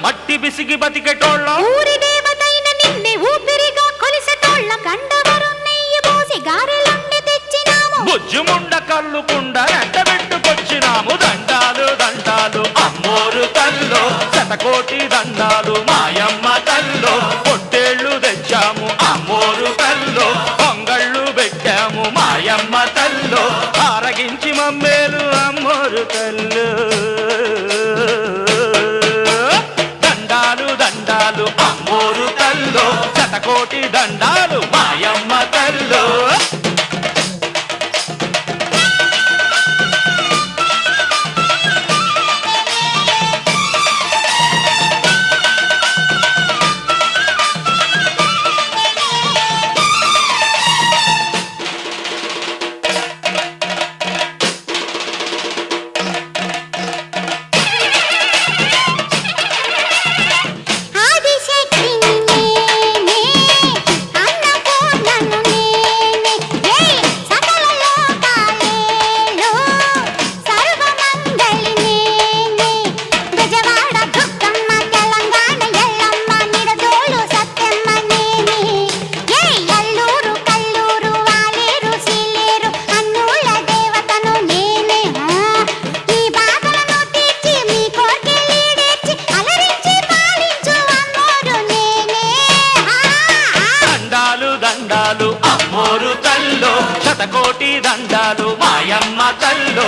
మట్టి బిసిగి బతికెటోళ్ళ ఊరి దేవతైన నిన్నే ఊపిరిగా కొలిసెటోళ్ళ గండవరం నెయ్యి పోసి గారెలుండి తెచ్చినాము బుజ్జుముండ కళ్ళుకుండ ఎండబెట్టుకొచ్చినాము దండాలు దండాలు అమ్మోరు తల్లో శతకోటి దండాలు మాయమ్మ తల్లో పొట్టేళ్ళు తెచ్చాము అమ్మోరు తల్లో పొంగళ్ళు పెట్టాము మాయమ్మ తల్లో ఆరగించి మమ్మేలు అమ్మోరు తల్లు దండాలు దండాలు అమ్మోరు తల్లో శతకోటి దండాలు మాయమ్మ తల్లో దండాలు అమ్మోరు తల్లో శతకోటి దండాలు మాయమ్మ తల్లో